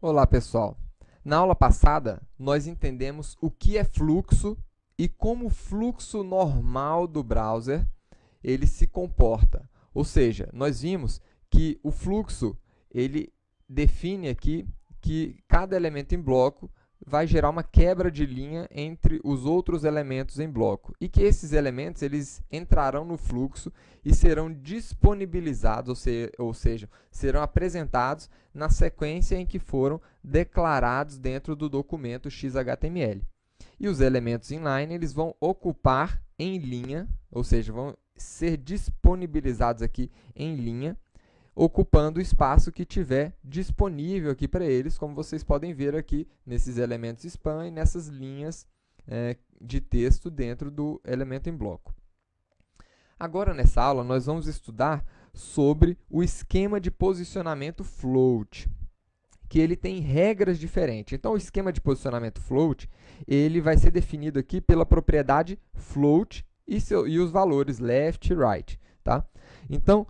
Olá, pessoal. Na aula passada, nós entendemos o que é fluxo e como o fluxo normal do browser ele se comporta. Ou seja, nós vimos que o fluxo ele define aqui que cada elemento em bloco vai gerar uma quebra de linha entre os outros elementos em bloco e que esses elementos eles entrarão no fluxo e serão disponibilizados, ou seja, serão apresentados na sequência em que foram declarados dentro do documento XHTML. E os elementos inline eles vão ocupar em linha, ou seja, vão ser disponibilizados aqui em linha, ocupando o espaço que tiver disponível aqui para eles, como vocês podem ver aqui nesses elementos span e nessas linhas de texto dentro do elemento em bloco. Agora, nessa aula, nós vamos estudar sobre o esquema de posicionamento float, que ele tem regras diferentes. Então, o esquema de posicionamento float, ele vai ser definido aqui pela propriedade float e os valores left e right, tá? Então,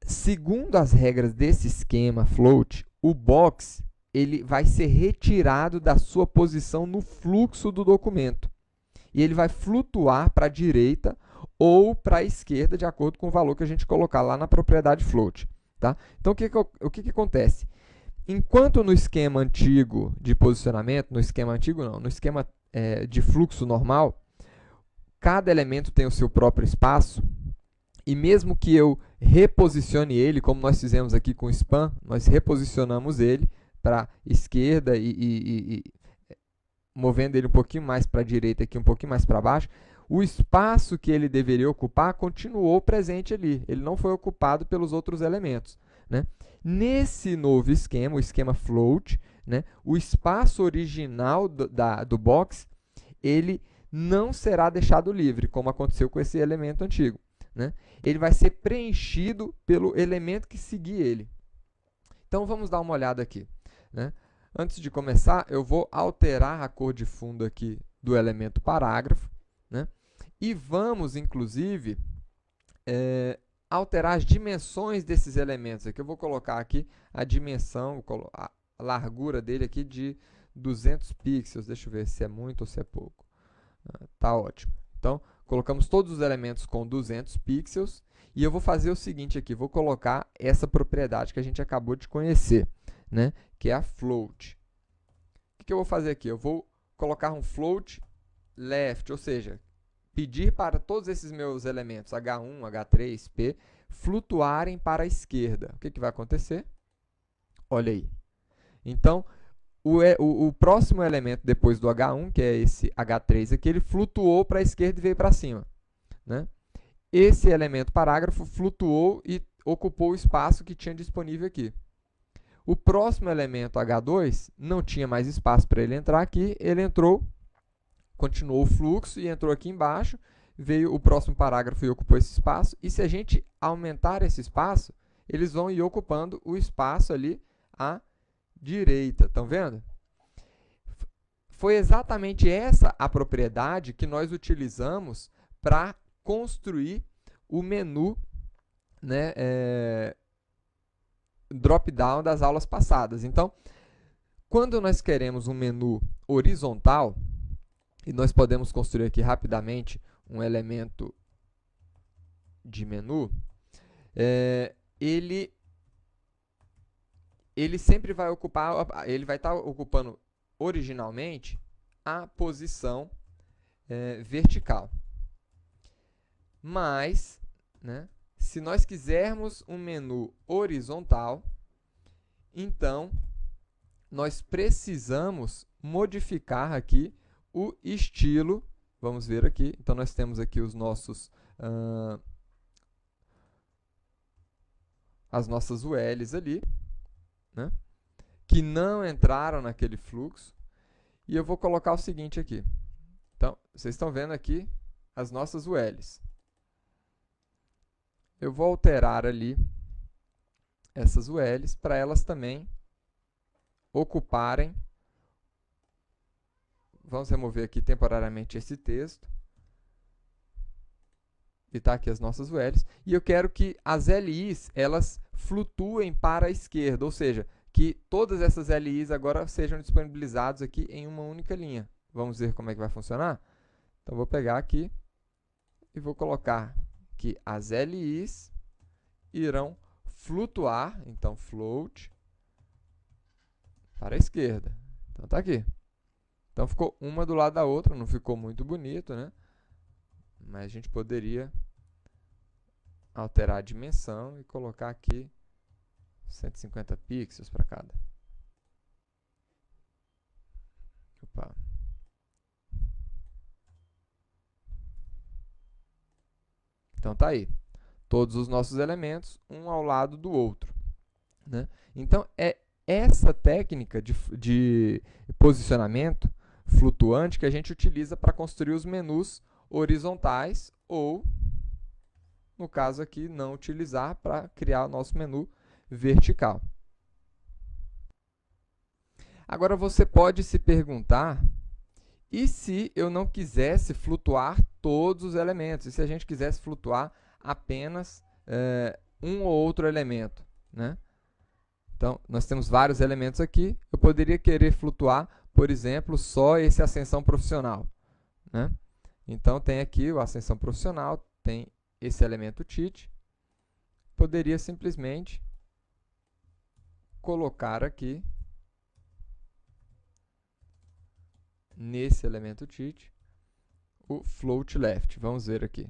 segundo as regras desse esquema float, o box ele vai ser retirado da sua posição no fluxo do documento e ele vai flutuar para a direita ou para a esquerda de acordo com o valor que a gente colocar lá na propriedade float, tá? Então, o que acontece? Enquanto no esquema antigo de posicionamento, no esquema de fluxo normal, cada elemento tem o seu próprio espaço, e mesmo que eu reposicione ele, como nós fizemos aqui com o span, nós reposicionamos ele para a esquerda e movendo ele um pouquinho mais para a direita aqui, um pouquinho mais para baixo, o espaço que ele deveria ocupar continuou presente ali, ele não foi ocupado pelos outros elementos, né? Nesse novo esquema, o esquema float, né, o espaço original do box, ele não será deixado livre, como aconteceu com esse elemento antigo, né? Ele vai ser preenchido pelo elemento que seguir ele. Então, vamos dar uma olhada aqui, né? Antes de começar, eu vou alterar a cor de fundo aqui do elemento parágrafo, né? E vamos, inclusive, alterar as dimensões desses elementos. Aqui eu vou colocar aqui a dimensão, a largura dele aqui de 200 pixels. Deixa eu ver se é muito ou se é pouco. Tá ótimo. Então, colocamos todos os elementos com 200 pixels e eu vou fazer o seguinte aqui, vou colocar essa propriedade que a gente acabou de conhecer, né, que é a float. O que eu vou fazer aqui? Eu vou colocar um float left, ou seja, pedir para todos esses meus elementos, H1, H3, P, flutuarem para a esquerda. O que vai acontecer? Olha aí. Então, o próximo elemento depois do H1, que é esse H3 aqui, ele flutuou para a esquerda e veio para cima, né? Esse elemento parágrafo flutuou e ocupou o espaço que tinha disponível aqui. O próximo elemento H2 não tinha mais espaço para ele entrar aqui, ele entrou, continuou o fluxo e entrou aqui embaixo, veio o próximo parágrafo e ocupou esse espaço, e se a gente aumentar esse espaço, eles vão ir ocupando o espaço ali à direita, estão vendo? Foi exatamente essa a propriedade que nós utilizamos para construir o menu, né, drop-down das aulas passadas. Então, quando nós queremos um menu horizontal, e nós podemos construir aqui rapidamente um elemento de menu, ele sempre vai ocupar, ele vai estar ocupando originalmente a posição vertical. Mas, né, se nós quisermos um menu horizontal, então nós precisamos modificar aqui o estilo. Vamos ver aqui. Então, nós temos aqui os nossos as nossas ULs ali, né, que não entraram naquele fluxo. E eu vou colocar o seguinte aqui. Então, vocês estão vendo aqui as nossas ULs. Eu vou alterar ali essas ULs para elas também ocuparem. Vamos remover aqui temporariamente esse texto. E está aqui as nossas ULs. E eu quero que as LIs elas flutuem para a esquerda, ou seja, que todas essas LIs agora sejam disponibilizadas aqui em uma única linha. Vamos ver como é que vai funcionar? Então, vou pegar aqui e vou colocar que as LIs irão flutuar, então, float para a esquerda. Então, está aqui. Então, ficou uma do lado da outra, não ficou muito bonito, né? Mas a gente poderia alterar a dimensão e colocar aqui 150 pixels para cada. Opa. Então, tá aí. Todos os nossos elementos, um ao lado do outro, né? Então, é essa técnica de posicionamento flutuante que a gente utiliza para construir os menus horizontais ou, no caso aqui, não utilizar para criar o nosso menu vertical. Agora, você pode se perguntar, e se eu não quisesse flutuar todos os elementos? E se a gente quisesse flutuar apenas um ou outro elemento, né? Então, nós temos vários elementos aqui. Eu poderia querer flutuar, por exemplo, só esse ascensão profissional, né? Então, tem aqui o ascensão profissional, tem esse elemento tit. Poderia simplesmente colocar aqui, nesse elemento tit, o float left. Vamos ver aqui.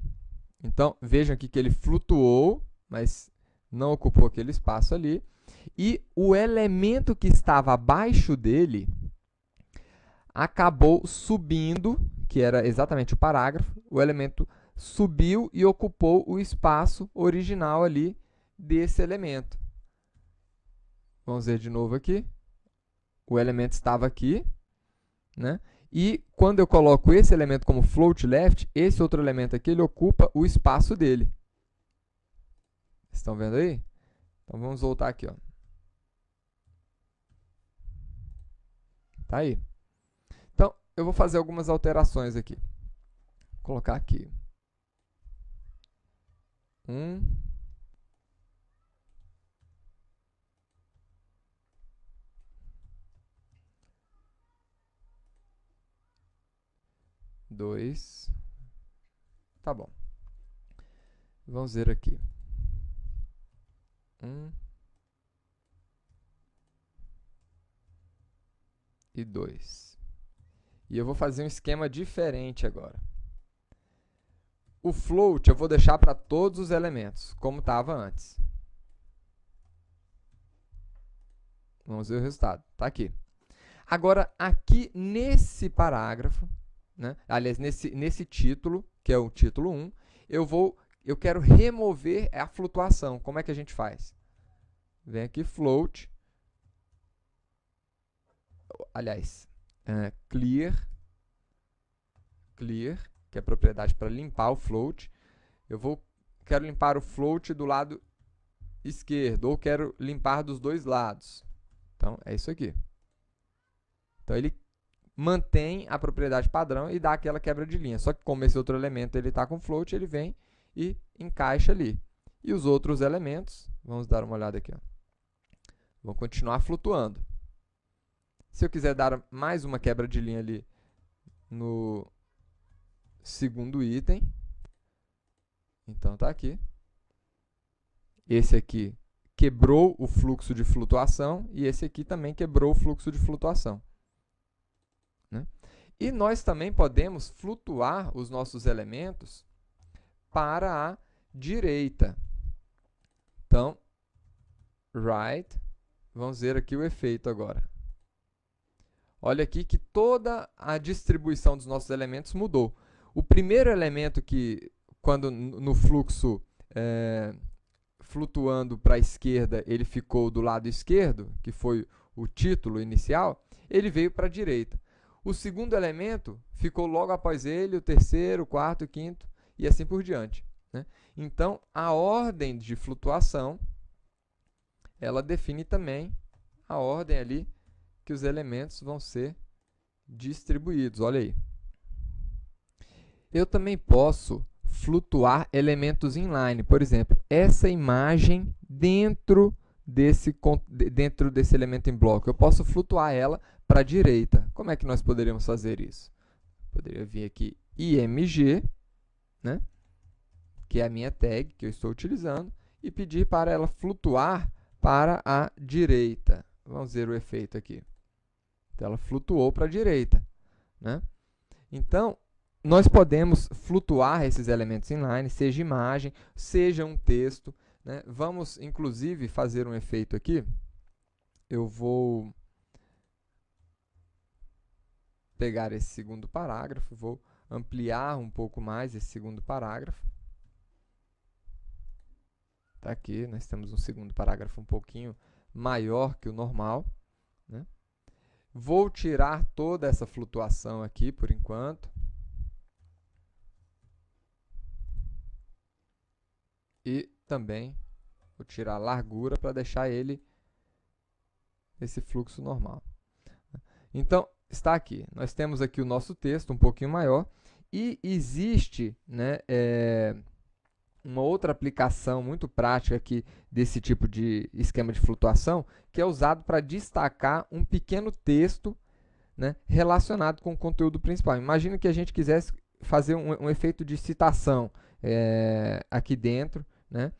Então, vejam aqui que ele flutuou, mas não ocupou aquele espaço ali. E o elemento que estava abaixo dele acabou subindo, que era exatamente o parágrafo. O elemento subiu e ocupou o espaço original ali desse elemento. Vamos ver de novo aqui. O elemento estava aqui, né? E quando eu coloco esse elemento como float left, esse outro elemento aqui, ele ocupa o espaço dele. Estão vendo aí? Então, vamos voltar aqui, ó. Tá aí. Então, eu vou fazer algumas alterações aqui. Vou colocar aqui. 2. Tá bom. Vamos ver aqui. 1 e 2. E eu vou fazer um esquema diferente agora. O float eu vou deixar para todos os elementos, como estava antes. Vamos ver o resultado. Está aqui. Agora, aqui nesse parágrafo, né? Aliás, nesse título, que é o título 1, eu quero remover a flutuação. Como é que a gente faz? Vem aqui, float. Aliás, clear, que é a propriedade para limpar o float. Quero limpar o float do lado esquerdo, ou quero limpar dos dois lados. Então, é isso aqui. Então, ele mantém a propriedade padrão e dá aquela quebra de linha. Só que como esse outro elemento está com float, ele vem e encaixa ali. E os outros elementos, vamos dar uma olhada aqui, ó, vão continuar flutuando. Se eu quiser dar mais uma quebra de linha ali no segundo item, então está aqui. Esse aqui quebrou o fluxo de flutuação e esse aqui também quebrou o fluxo de flutuação, né? E nós também podemos flutuar os nossos elementos para a direita. Então, right, vamos ver aqui o efeito agora. Olha aqui que toda a distribuição dos nossos elementos mudou. O primeiro elemento que, quando no fluxo flutuando para a esquerda, ele ficou do lado esquerdo, que foi o título inicial, ele veio para a direita. O segundo elemento ficou logo após ele, o terceiro, o quarto, o quinto, e assim por diante, né? Então, a ordem de flutuação, ela define também a ordem ali que os elementos vão ser distribuídos. Olha aí. Eu também posso flutuar elementos inline. Por exemplo, essa imagem dentro dentro desse elemento em bloco. Eu posso flutuar ela para a direita. Como é que nós poderíamos fazer isso? Poderia vir aqui img, né, que é a minha tag que eu estou utilizando, e pedir para ela flutuar para a direita. Vamos ver o efeito aqui. Então, ela flutuou para a direita, né? Então, nós podemos flutuar esses elementos inline, seja imagem, seja um texto, né? Vamos, inclusive, fazer um efeito aqui. Eu vou pegar esse segundo parágrafo, vou ampliar um pouco mais esse segundo parágrafo. Está aqui, nós temos um segundo parágrafo um pouquinho maior que o normal, né? Vou tirar toda essa flutuação aqui, por enquanto. E também vou tirar a largura para deixar ele esse fluxo normal. Então, está aqui. Nós temos aqui o nosso texto um pouquinho maior. E existe, né, uma outra aplicação muito prática aqui desse tipo de esquema de flutuação, que é usado para destacar um pequeno texto, né, relacionado com o conteúdo principal. Imagina que a gente quisesse fazer um efeito de citação aqui dentro, né,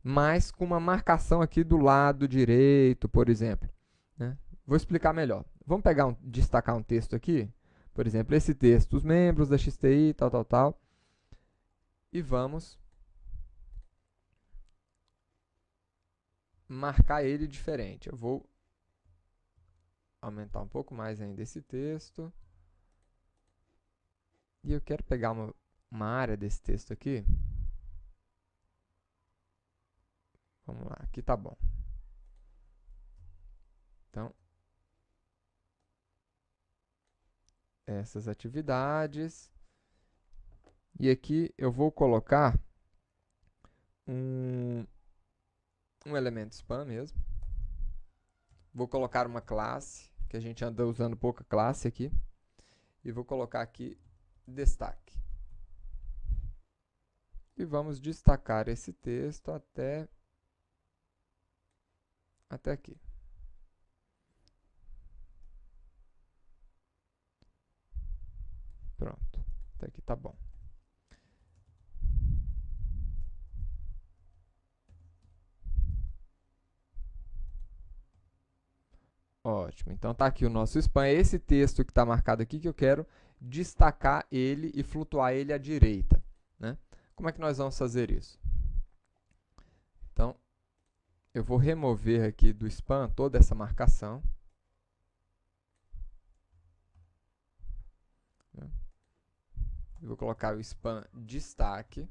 mas com uma marcação aqui do lado direito, por exemplo, né? Vou explicar melhor. Vamos pegar destacar um texto aqui, por exemplo, esse texto, os membros da XTI, tal, e vamos marcar ele diferente. Eu vou aumentar um pouco mais ainda esse texto. E eu quero pegar uma área desse texto aqui. Vamos lá, aqui tá bom. Então, essas atividades. E aqui eu vou colocar um elemento spam mesmo. Vou colocar uma classe, que a gente anda usando pouca classe aqui. E vou colocar aqui destaque. E vamos destacar esse texto até aqui. Pronto, até aqui tá bom. Ótimo, então tá aqui o nosso spam. É esse texto que está marcado aqui que eu quero destacar ele e flutuar ele à direita, né? Como é que nós vamos fazer isso? Então, eu vou remover aqui do spam toda essa marcação. Eu vou colocar o spam destaque.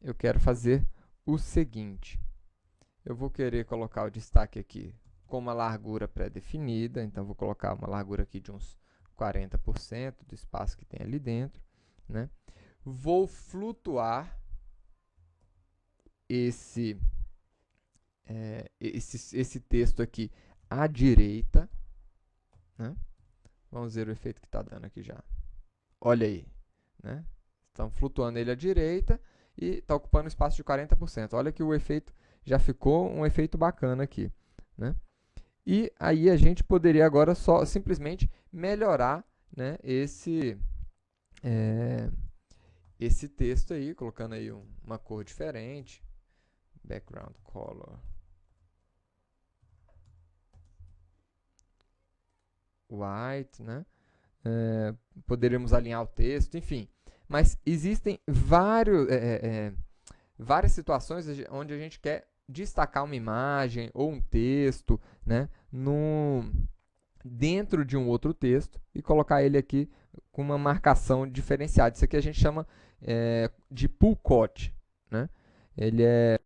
Eu quero fazer o seguinte. Eu vou querer colocar o destaque aqui com uma largura pré-definida. Então, vou colocar uma largura aqui de uns 40% do espaço que tem ali dentro, né? Vou flutuar esse texto aqui à direita, né? Vamos ver o efeito que está dando aqui já. Olha aí, né? Estamos flutuando ele à direita e está ocupando um espaço de 40%. Olha que o efeito já ficou um efeito bacana aqui, né? E aí a gente poderia agora só simplesmente melhorar, né, esse texto aí, colocando aí uma cor diferente, background color white, né? Poderíamos alinhar o texto, enfim. Mas existem várias situações onde a gente quer destacar uma imagem ou um texto, né, dentro de um outro texto e colocar ele aqui com uma marcação diferenciada. Isso aqui a gente chama de pull quote, né? Ele é